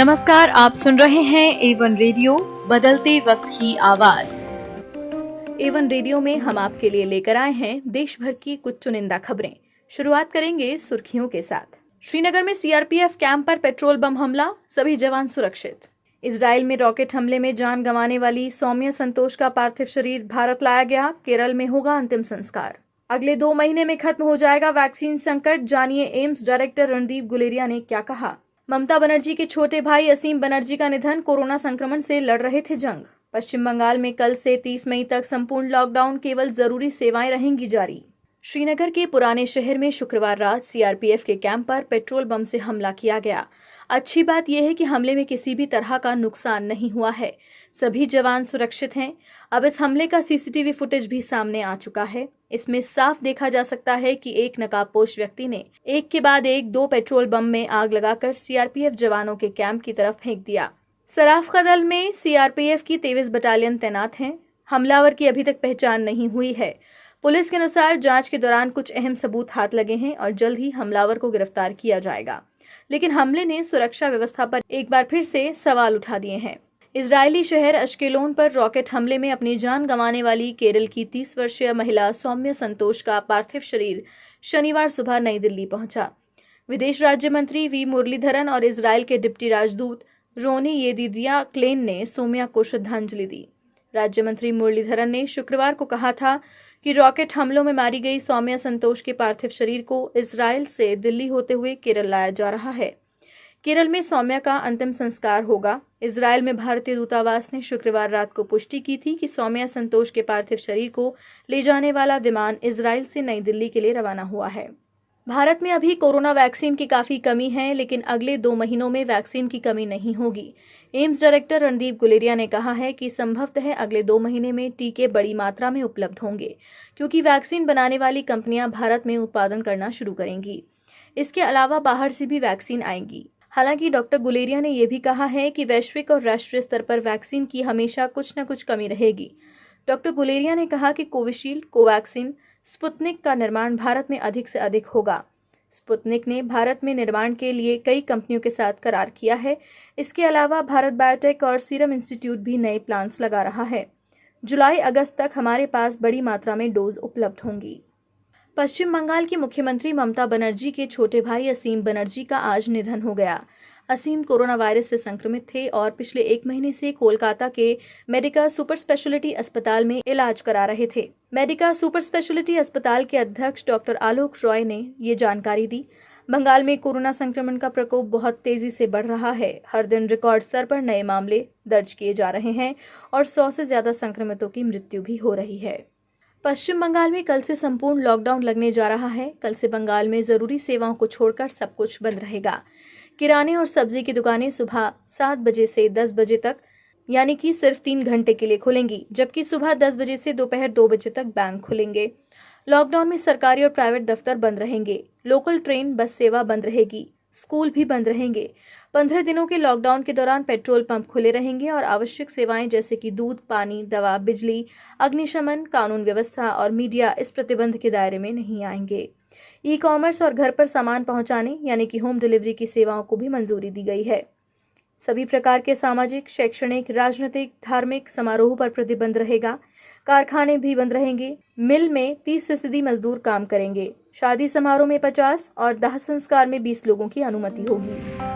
नमस्कार, आप सुन रहे हैं A1 रेडियो, बदलते वक्त की आवाज। A1 रेडियो में हम आपके लिए लेकर आए हैं देश भर की कुछ चुनिंदा खबरें। शुरुआत करेंगे सुर्खियों के साथ। श्रीनगर में सीआरपीएफ कैंप पर पेट्रोल बम हमला, सभी जवान सुरक्षित। इजराइल में रॉकेट हमले में जान गंवाने वाली सौम्या संतोष का पार्थिव शरीर भारत लाया गया, केरल में होगा अंतिम संस्कार। अगले 2 महीने में खत्म हो जाएगा वैक्सीन संकट, जानिए एम्स डायरेक्टर रणदीप गुलेरिया ने क्या कहा। ममता बनर्जी के छोटे भाई असीम बनर्जी का निधन, कोरोना संक्रमण से लड़ रहे थे जंग। पश्चिम बंगाल में कल से 30 मई तक संपूर्ण लॉकडाउन, केवल जरूरी सेवाएं रहेंगी जारी। श्रीनगर के पुराने शहर में शुक्रवार रात सीआरपीएफ के कैंप पर पेट्रोल बम से हमला किया गया। अच्छी बात यह है कि हमले में किसी भी तरह का नुकसान नहीं हुआ है, सभी जवान सुरक्षित हैं। अब इस हमले का सीसीटीवी फुटेज भी सामने आ चुका है। इसमें साफ देखा जा सकता है कि एक नकाबपोश व्यक्ति ने एक के बाद एक 2 पेट्रोल बम में आग लगाकर सीआरपीएफ जवानों के कैंप की तरफ फेंक दिया। सराफ का दल में सीआरपीएफ की 23 बटालियन तैनात हैं। हमलावर की अभी तक पहचान नहीं हुई है। पुलिस के अनुसार जांच के दौरान कुछ अहम सबूत हाथ लगे हैं और जल्द ही हमलावर को गिरफ्तार किया जाएगा। लेकिन हमले ने सुरक्षा व्यवस्था पर एक बार फिर से सवाल उठा दिए हैं। इजरायली शहर अश्केलोन पर रॉकेट हमले में अपनी जान गंवाने वाली केरल की 30 वर्षीय महिला सौम्या संतोष का पार्थिव शरीर शनिवार सुबह नई दिल्ली पहुंचा। विदेश राज्य मंत्री वी मुरलीधरन और इजरायल के डिप्टी राजदूत रोनी येदिदिया क्लेन ने सौम्या को श्रद्धांजलि दी। राज्य मंत्री मुरलीधरन ने शुक्रवार को कहा था कि रॉकेट हमलों में मारी गई सौम्या संतोष के पार्थिव शरीर को इजरायल से दिल्ली होते हुए केरल लाया जा रहा है। केरल में सौम्या का अंतिम संस्कार होगा। इजरायल में भारतीय दूतावास ने शुक्रवार रात को पुष्टि की थी कि सौम्या संतोष के पार्थिव शरीर को ले जाने वाला विमान इजरायल से नई दिल्ली के लिए रवाना हुआ है। भारत में अभी कोरोना वैक्सीन की काफी कमी है, लेकिन अगले 2 महीनों में वैक्सीन की कमी नहीं होगी। एम्स डायरेक्टर रणदीप गुलेरिया ने कहा है कि संभवतः अगले 2 महीने में टीके बड़ी मात्रा में उपलब्ध होंगे, क्योंकि वैक्सीन बनाने वाली कंपनियां भारत में उत्पादन करना शुरू करेंगी। इसके अलावा बाहर से भी वैक्सीन आएंगी। हालांकि डॉक्टर गुलेरिया ने यह भी कहा है कि वैश्विक और राष्ट्रीय स्तर पर वैक्सीन की हमेशा कुछ न कुछ कमी रहेगी। डॉक्टर गुलेरिया ने कहा कि कोविशील्ड, कोवैक्सीन, स्पुतनिक का निर्माण भारत में अधिक से अधिक होगा। स्पुतनिक ने भारत में निर्माण के लिए कई कंपनियों के साथ करार किया है। इसके अलावा भारत बायोटेक और सीरम इंस्टीट्यूट भी नए प्लांट्स लगा रहा है। जुलाई-अगस्त तक हमारे पास बड़ी मात्रा में डोज उपलब्ध होंगी। पश्चिम बंगाल की मुख्यमंत्री ममता बनर्जी के छोटे भाई असीम बनर्जी का आज निधन हो गया। असीम कोरोना वायरस से संक्रमित थे और पिछले 1 महीने से कोलकाता के मेडिका सुपर स्पेशलिटी अस्पताल में इलाज करा रहे थे। मेडिका सुपर स्पेशलिटी अस्पताल के अध्यक्ष डॉक्टर आलोक रॉय ने ये जानकारी दी। बंगाल में कोरोना संक्रमण का प्रकोप बहुत तेजी से बढ़ रहा है। हर दिन रिकॉर्ड स्तर पर नए मामले दर्ज किए जा रहे हैं और 100 से ज्यादा संक्रमितों की मृत्यु भी हो रही है। पश्चिम बंगाल में कल से संपूर्ण लॉकडाउन लगने जा रहा है। कल से बंगाल में जरूरी सेवाओं को छोड़कर सब कुछ बंद रहेगा। किराने और सब्जी की दुकानें सुबह 7 बजे से 10 बजे तक, यानी कि सिर्फ 3 घंटे के लिए खुलेंगी, जबकि सुबह 10 बजे से दोपहर 2 बजे तक बैंक खुलेंगे। लॉकडाउन में सरकारी और प्राइवेट दफ्तर बंद रहेंगे। लोकल ट्रेन, बस सेवा बंद रहेगी। स्कूल भी बंद रहेंगे। 15 दिनों के लॉकडाउन के दौरान पेट्रोल पंप खुले रहेंगे और आवश्यक सेवाएं जैसे कि दूध, पानी, दवा, बिजली, अग्निशमन, कानून व्यवस्था और मीडिया इस प्रतिबंध के दायरे में नहीं आएंगे। ई कॉमर्स और घर पर सामान पहुंचाने यानी कि होम डिलीवरी की सेवाओं को भी मंजूरी दी गई है। सभी प्रकार के सामाजिक, शैक्षणिक, राजनीतिक, धार्मिक समारोह पर प्रतिबंध रहेगा। कारखाने भी बंद रहेंगे। मिल में 30% मजदूर काम करेंगे। शादी समारोह में 50 और दाह संस्कार में 20 लोगों की अनुमति होगी।